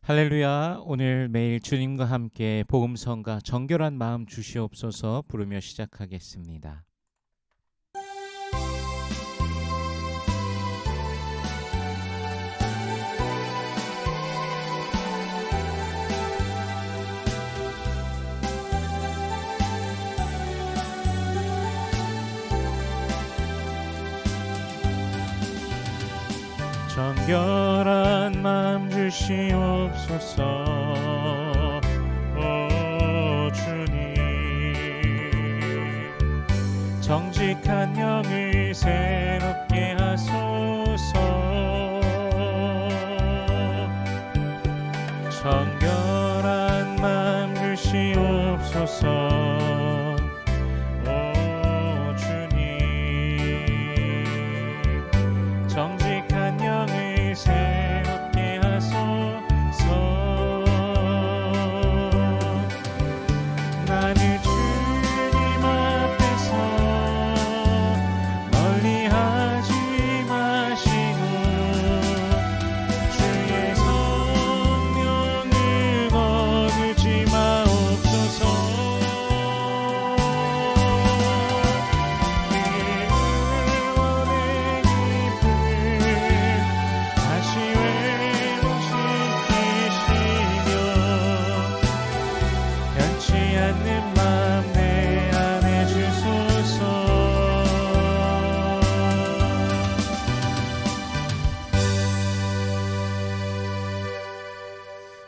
할렐루야. 오늘 매일 주님과 함께 복음성과 정결한 마음 주시옵소서 부르며 시작하겠습니다. 정결한 마음 주시옵소서. 오 주님, 정직한 영을 새롭게 하소서. 정결한 마음 주시옵소서. 정직한 영을 새롭게 하소서. 나는 주님 앞에서 멀리하지 마시고 주의 성령을 거두지 마옵소서.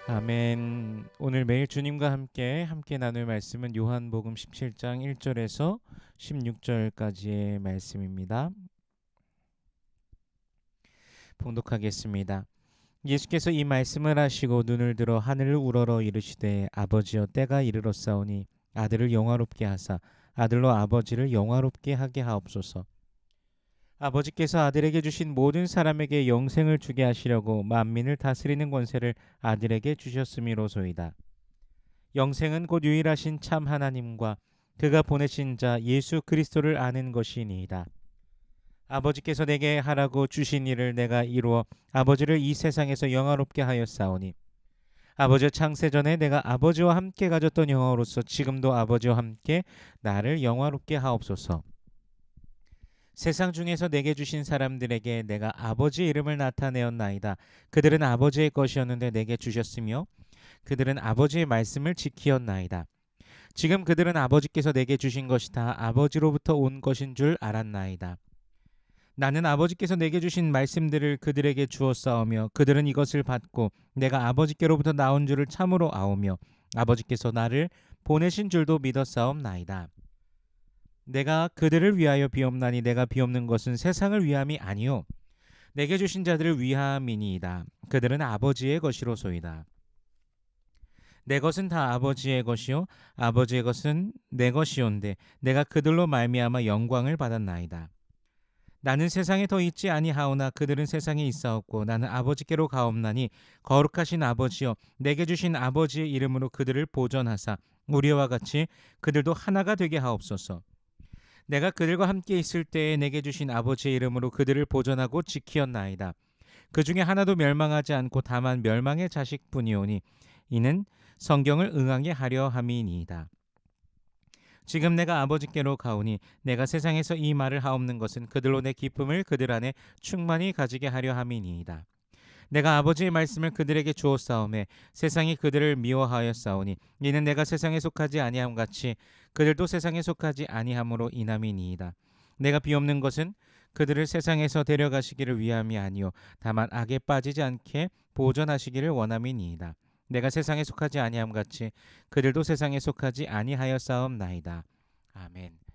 아멘. 오늘 매일 주님과 함께 나눌 말씀은 요한복음 17장 1절에서 16절까지의 말씀입니다. 봉독하겠습니다. 예수께서 이 말씀을 하시고 눈을 들어 하늘을 우러러 이르시되 아버지여 때가 이르렀사오니 아들을 영화롭게 하사 아들로 아버지를 영화롭게 하게 하옵소서. 아버지께서 아들에게 주신 모든 사람에게 영생을 주게 하시려고 만민을 다스리는 권세를 아들에게 주셨음이로소이다. 영생은 곧 유일하신 참 하나님과 그가 보내신 자 예수 그리스도를 아는 것이니이다. 아버지께서 내게 하라고 주신 일을 내가 이루어 아버지를 이 세상에서 영화롭게 하였사오니 아버지 창세전에 내가 아버지와 함께 가졌던 영화로서 지금도 아버지와 함께 나를 영화롭게 하옵소서. 세상 중에서 내게 주신 사람들에게 내가 아버지의 이름을 나타내었나이다. 그들은 아버지의 것이었는데 내게 주셨으며 그들은 아버지의 말씀을 지키었나이다. 지금 그들은 아버지께서 내게 주신 것이 다 아버지로부터 온 것인 줄 알았나이다. 나는 아버지께서 내게 주신 말씀들을 그들에게 주었사오며 그들은 이것을 받고 내가 아버지께로부터 나온 줄을 참으로 아오며 아버지께서 나를 보내신 줄도 믿었사옵나이다. 내가 그들을 위하여 비옵나니 내가 비옵는 것은 세상을 위함이 아니요 내게 주신 자들을 위함이니이다. 그들은 아버지의 것이로소이다. 내 것은 다 아버지의 것이요 아버지의 것은 내 것이온데 내가 그들로 말미암아 영광을 받았나이다. 나는 세상에 더 있지 아니하오나 그들은 세상에 있사옵고 나는 아버지께로 가옵나니 거룩하신 아버지여 내게 주신 아버지의 이름으로 그들을 보전하사 우리와 같이 그들도 하나가 되게 하옵소서. 내가 그들과 함께 있을 때에 내게 주신 아버지의 이름으로 그들을 보전하고 지키었나이다. 그 중에 하나도 멸망하지 않고 다만 멸망의 자식뿐이오니 이는 성경을 응하게 하려 함이니이다. 지금 내가 아버지께로 가오니 내가 세상에서 이 말을 하옵는 것은 그들로 내 기쁨을 그들 안에 충만히 가지게 하려 함이니이다. 내가 아버지의 말씀을 그들에게 주었사오매 세상이 그들을 미워하였사오니 이는 내가 세상에 속하지 아니함 같이 그들도 세상에 속하지 아니함으로 인함이니이다. 내가 비옵는 것은 그들을 세상에서 데려가시기를 위함이 아니요 다만 악에 빠지지 않게 보존하시기를 원함이니이다. 내가 세상에 속하지 아니함 같이 그들도 세상에 속하지 아니하였사옵나이다. 아멘.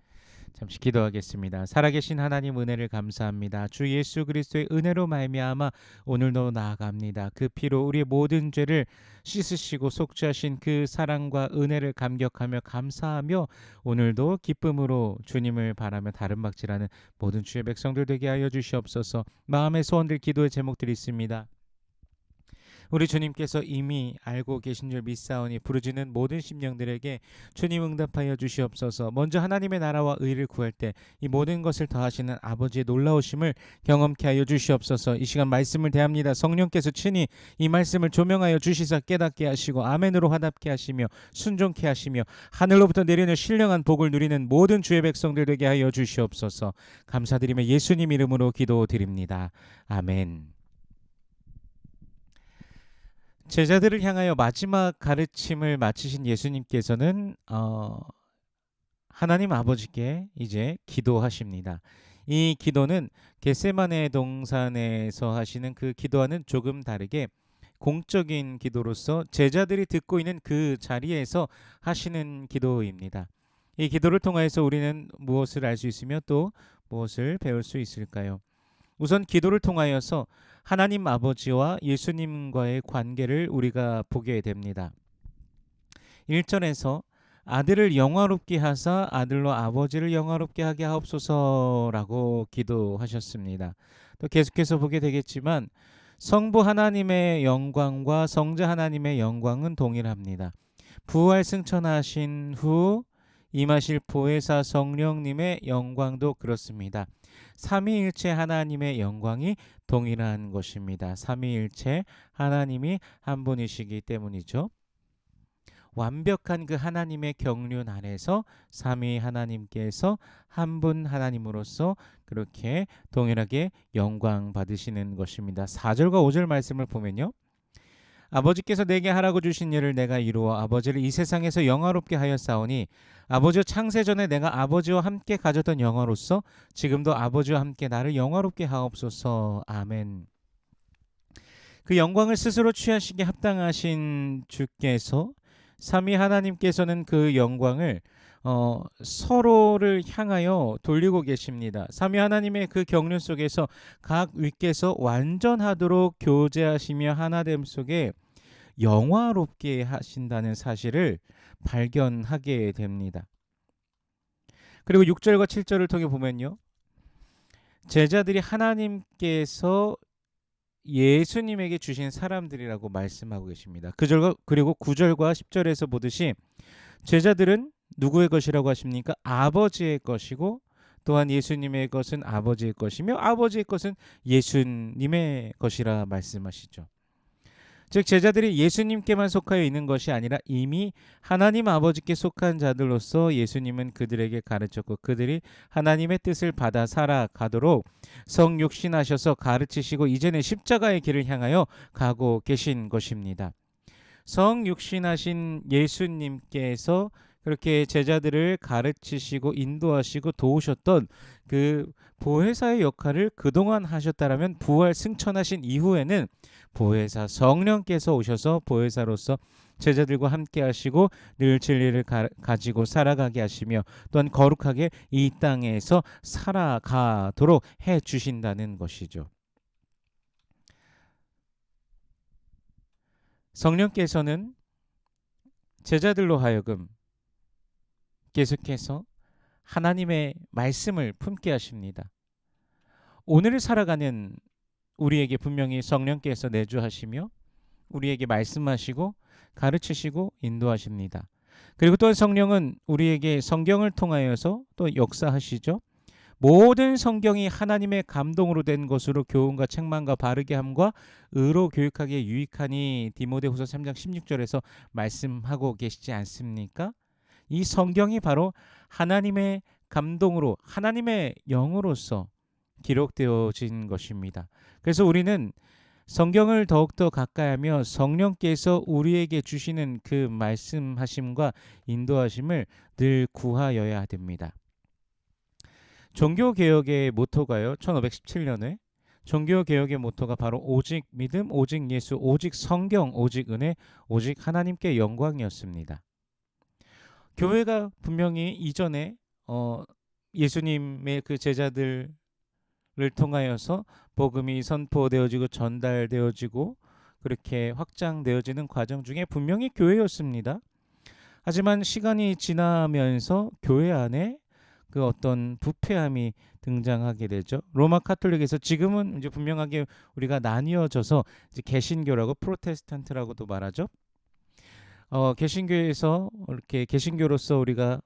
잠시 기도하겠습니다. 살아계신 하나님 은혜를 감사합니다. 주 예수 그리스도의 은혜로 말미암아 오늘도 나아갑니다. 그 피로 우리의 모든 죄를 씻으시고 속죄하신 그 사랑과 은혜를 감격하며 감사하며 오늘도 기쁨으로 주님을 바라며 다른 박질하는 모든 주의 백성들 되게 하여 주시옵소서. 마음의 소원들 기도의 제목들이 있습니다. 우리 주님께서 이미 알고 계신 줄 믿사오니 부르짖는 모든 심령들에게 주님 응답하여 주시옵소서. 먼저 하나님의 나라와 의를 구할 때 이 모든 것을 더하시는 아버지의 놀라우심을 경험케 하여 주시옵소서. 이 시간 말씀을 대합니다. 성령께서 친히 이 말씀을 조명하여 주시사 깨닫게 하시고 아멘으로 화답게 하시며 순종케 하시며 하늘로부터 내리는 신령한 복을 누리는 모든 주의 백성들 되게 하여 주시옵소서. 감사드리며 예수님 이름으로 기도드립니다. 아멘. 제자들을 향하여 마지막 가르침을 마치신 예수님께서는 하나님 아버지께 이제 기도하십니다. 이 기도는 겟세마네 동산에서 하시는 그 기도와는 조금 다르게 공적인 기도로서 제자들이 듣고 있는 그 자리에서 하시는 기도입니다. 이 기도를 통하여서 우리는 무엇을 알 수 있으며 또 무엇을 배울 수 있을까요? 우선 기도를 통하여서 하나님 아버지와 예수님과의 관계를 우리가 보게 됩니다. 1절에서 아들을 영화롭게 하사 아들로 아버지를 영화롭게 하게 하옵소서라고 기도하셨습니다. 또 계속해서 보게 되겠지만 성부 하나님의 영광과 성자 하나님의 영광은 동일합니다. 부활 승천하신 후 임하실 보혜사 성령님의 영광도 그렇습니다. 삼위일체 하나님의 영광이 동일한 것입니다. 삼위일체 하나님이 한 분이시기 때문이죠. 완벽한 그 하나님의 경륜 안에서 삼위 하나님께서 한 분 하나님으로서 그렇게 동일하게 영광 받으시는 것입니다. 4절과 5절 말씀을 보면요. 아버지께서 내게 하라고 주신 일을 내가 이루어 아버지를 이 세상에서 영화롭게 하였사오니 아버지와 창세 전에 내가 아버지와 함께 가졌던 영화로서 지금도 아버지와 함께 나를 영화롭게 하옵소서. 아멘. 그 영광을 스스로 취하시기에 합당하신 주께서 삼위 하나님께서는 그 영광을 서로를 향하여 돌리고 계십니다. 삼위 하나님의 그 경륜 속에서 각 위께서 완전하도록 교제하시며 하나됨 속에 영화롭게 하신다는 사실을 발견하게 됩니다. 그리고 6절과 7절을 통해 보면요. 제자들이 하나님께서 예수님에게 주신 사람들이라고 말씀하고 계십니다. 그리고 9절과 10절에서 보듯이 제자들은 누구의 것이라고 하십니까? 아버지의 것이고 또한 예수님의 것은 아버지의 것이며 아버지의 것은 예수님의 것이라 말씀하시죠. 즉 제자들이 예수님께만 속하여 있는 것이 아니라 이미 하나님 아버지께 속한 자들로서 예수님은 그들에게 가르쳤고 그들이 하나님의 뜻을 받아 살아가도록 성육신하셔서 가르치시고 이제는 십자가의 길을 향하여 가고 계신 것입니다. 성육신하신 예수님께서 그렇게 제자들을 가르치시고 인도하시고 도우셨던 그 보혜사의 역할을 그동안 하셨다라면 부활 승천하신 이후에는 보혜사 성령께서 오셔서 보혜사로서 제자들과 함께 하시고 늘 진리를 가지고 살아가게 하시며 또한 거룩하게 이 땅에서 살아가도록 해 주신다는 것이죠. 성령께서는 제자들로 하여금 계속해서 하나님의 말씀을 품게 하십니다. 오늘을 살아가는 우리에게 분명히 성령께서 내주하시며 우리에게 말씀하시고 가르치시고 인도하십니다. 그리고 또한 성령은 우리에게 성경을 통하여서 또 역사하시죠. 모든 성경이 하나님의 감동으로 된 것으로 교훈과 책망과 바르게 함과 의로 교육하기에 유익하니 디모데후서 3장 16절에서 말씀하고 계시지 않습니까? 이 성경이 바로 하나님의 감동으로 하나님의 영으로서 기록되어진 것입니다. 그래서 우리는 성경을 더욱더 가까이하며 성령께서 우리에게 주시는 그 말씀하심과 인도하심을 늘 구하여야 됩니다. 종교개혁의 모토가요. 1517년에 종교개혁의 모토가 바로 오직 믿음, 오직 예수, 오직 성경, 오직 은혜, 오직 하나님께 영광이었습니다. 교회가 분명히 이전에 예수님의 그 제자들을 통하여서 복음이 선포되어지고 전달되어지고 그렇게 확장되어지는 과정 중에 분명히 교회였습니다. 하지만 시간이 지나면서 교회 안에 그 어떤 부패함이 등장하게 되죠. 로마 카톨릭에서 지금은 이제 분명하게 우리가 나뉘어져서 이제 개신교라고 프로테스탄트라고도 말하죠. 개신교에서 이렇게 개신교로서 우리가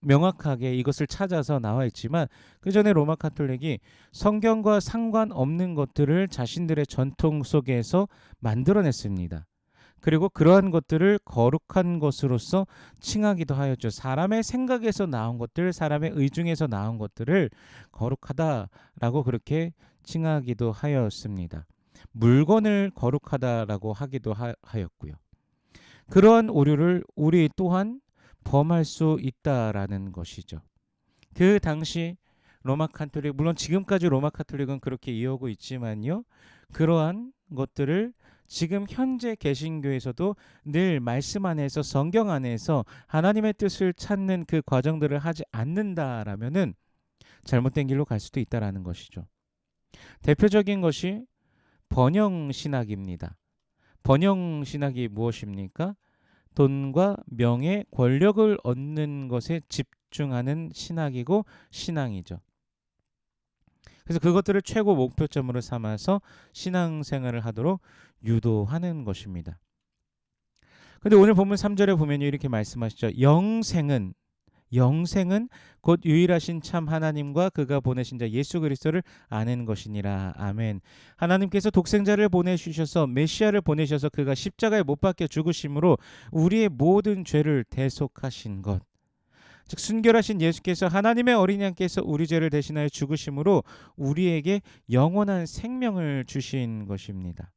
명확하게 이것을 찾아서 나와 있지만 그 전에 로마 카톨릭이 성경과 상관없는 것들을 자신들의 전통 속에서 만들어냈습니다. 그리고 그러한 것들을 거룩한 것으로서 칭하기도 하였죠. 사람의 생각에서 나온 것들, 사람의 의중에서 나온 것들을 거룩하다라고 그렇게 칭하기도 하였습니다. 물건을 거룩하다라고 하기도 하였고요. 그러한 오류를 우리 또한 범할 수 있다라는 것이죠. 그 당시 로마 카톨릭, 물론 지금까지 로마 카톨릭은 그렇게 이어오고 있지만요. 그러한 것들을 지금 현재 개신교에서도 늘 말씀 안에서 성경 안에서 하나님의 뜻을 찾는 그 과정들을 하지 않는다라면은 잘못된 길로 갈 수도 있다라는 것이죠. 대표적인 것이 번영 신학입니다. 번영 신학이 무엇입니까? 돈과 명예, 권력을 얻는 것에 집중하는 신학이고 신앙이죠. 그래서 그것들을 최고 목표점으로 삼아서 신앙생활을 하도록 유도하는 것입니다. 근데 오늘 본문 3절에 보면 이렇게 말씀하시죠. 영생은 곧 유일하신 참 하나님과 그가 보내신 자 예수 그리스도를 아는 것이니라. 아멘. 하나님께서 독생자를 보내주셔서 메시아를 보내셔서 그가 십자가에 못 박혀 죽으심으로 우리의 모든 죄를 대속하신 것. 즉 순결하신 예수께서 하나님의 어린 양께서 우리 죄를 대신하여 죽으심으로 우리에게 영원한 생명을 주신 것입니다.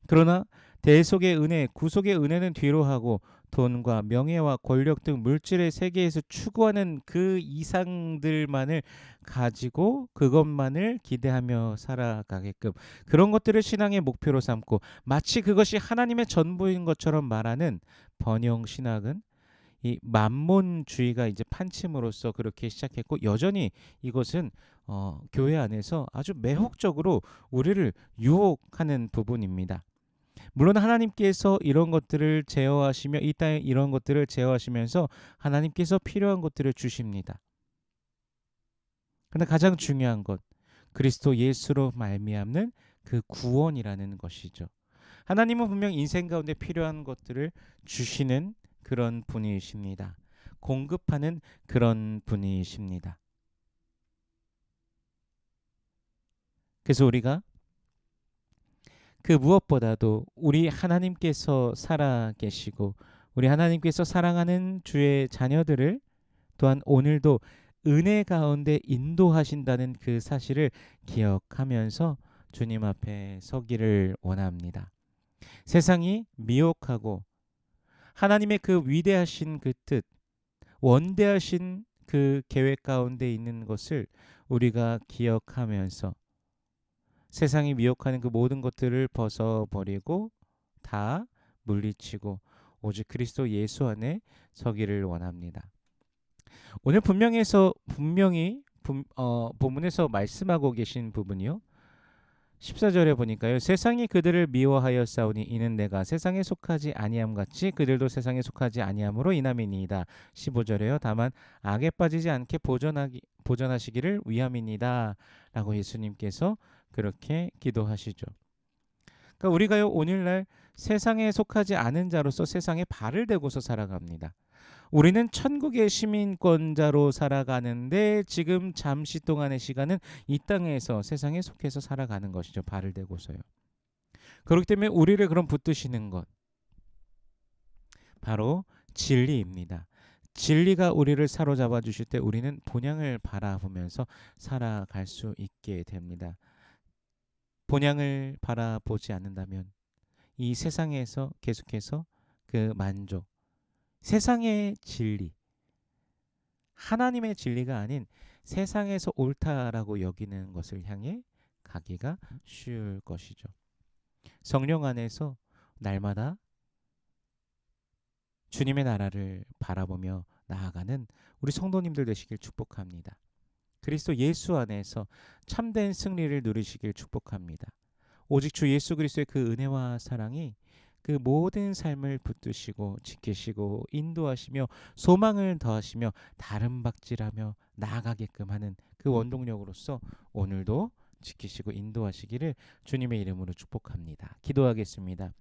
그러나 대속의 은혜, 구속의 은혜는 뒤로 하고 돈과 명예와 권력 등 물질의 세계에서 추구하는 그 이상들만을 가지고 그것만을 기대하며 살아가게끔 그런 것들을 신앙의 목표로 삼고 마치 그것이 하나님의 전부인 것처럼 말하는 번영 신학은 이 만몬주의가 이제 판침으로써 그렇게 시작했고 여전히 이것은 교회 안에서 아주 매혹적으로 우리를 유혹하는 부분입니다. 물론 하나님께서 이런 것들을 제어하시며 이 땅에 이런 것들을 제어하시면서 하나님께서 필요한 것들을 주십니다. 그러나 가장 중요한 것 그리스도 예수로 말미암는 그 구원이라는 것이죠. 하나님은 분명 인생 가운데 필요한 것들을 주시는 그런 분이십니다. 공급하는 그런 분이십니다. 그래서 우리가 그 무엇보다도 우리 하나님께서 살아계시고 우리 하나님께서 사랑하는 주의 자녀들을 또한 오늘도 은혜 가운데 인도하신다는 그 사실을 기억하면서 주님 앞에 서기를 원합니다. 세상이 미혹하고 하나님의 그 위대하신 그 뜻, 원대하신 그 계획 가운데 있는 것을 우리가 기억하면서 세상이 미혹하는 그 모든 것들을 벗어버리고 다 물리치고 오직 그리스도 예수 안에 서기를 원합니다. 오늘 분명히 본문에서 말씀하고 계신 부분이요. 14절에 보니까요. 세상이 그들을 미워하여 싸우니 이는 내가 세상에 속하지 아니함 같이 그들도 세상에 속하지 아니함으로 인함이니이다. 15절에요. 다만 악에 빠지지 않게 보전하시기를 위함이니이다. 라고 예수님께서 그렇게 기도하시죠. 그러니까 우리가요. 오늘날 세상에 속하지 않은 자로서 세상에 발을 대고서 살아갑니다. 우리는 천국의 시민권자로 살아가는데 지금 잠시 동안의 시간은 이 땅에서 세상에 속해서 살아가는 것이죠. 발을 대고서요. 그렇기 때문에 우리를 그럼 붙드시는 것 바로 진리입니다. 진리가 우리를 사로잡아 주실 때 우리는 본향을 바라보면서 살아갈 수 있게 됩니다. 본향을 바라보지 않는다면 이 세상에서 계속해서 그 만족 세상의 진리, 하나님의 진리가 아닌 세상에서 옳다라고 여기는 것을 향해 가기가 쉬울 것이죠. 성령 안에서 날마다 주님의 나라를 바라보며 나아가는 우리 성도님들 되시길 축복합니다. 그리스도 예수 안에서 참된 승리를 누리시길 축복합니다. 오직 주 예수 그리스도의 그 은혜와 사랑이 그 모든 삶을 붙드시고 지키시고 인도하시며 소망을 더하시며 다름박질하며 나아가게끔 하는 그 원동력으로서 오늘도 지키시고 인도하시기를 주님의 이름으로 축복합니다. 기도하겠습니다.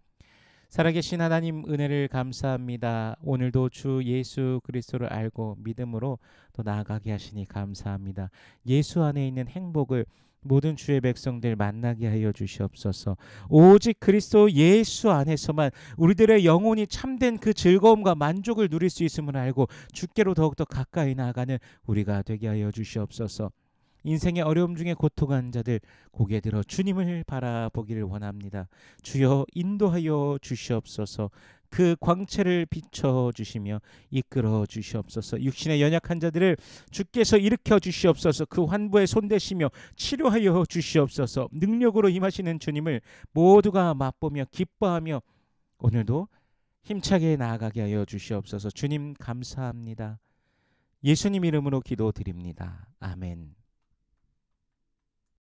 살아계신 하나님 은혜를 감사합니다. 오늘도 주 예수 그리스도를 알고 믿음으로 또 나아가게 하시니 감사합니다. 예수 안에 있는 행복을 모든 주의 백성들 만나게 하여 주시옵소서. 오직 그리스도 예수 안에서만 우리들의 영혼이 참된 그 즐거움과 만족을 누릴 수 있음을 알고 주께로 더욱더 가까이 나아가는 우리가 되게 하여 주시옵소서. 인생의 어려움 중에 고통한 자들 고개 들어 주님을 바라보기를 원합니다. 주여 인도하여 주시옵소서. 그 광채를 비춰 주시며 이끌어 주시옵소서. 육신의 연약한 자들을 주께서 일으켜 주시옵소서. 그 환부에 손대시며 치료하여 주시옵소서. 능력으로 임하시는 주님을 모두가 맛보며 기뻐하며 오늘도 힘차게 나아가게 하여 주시옵소서. 주님 감사합니다. 예수님 이름으로 기도드립니다. 아멘.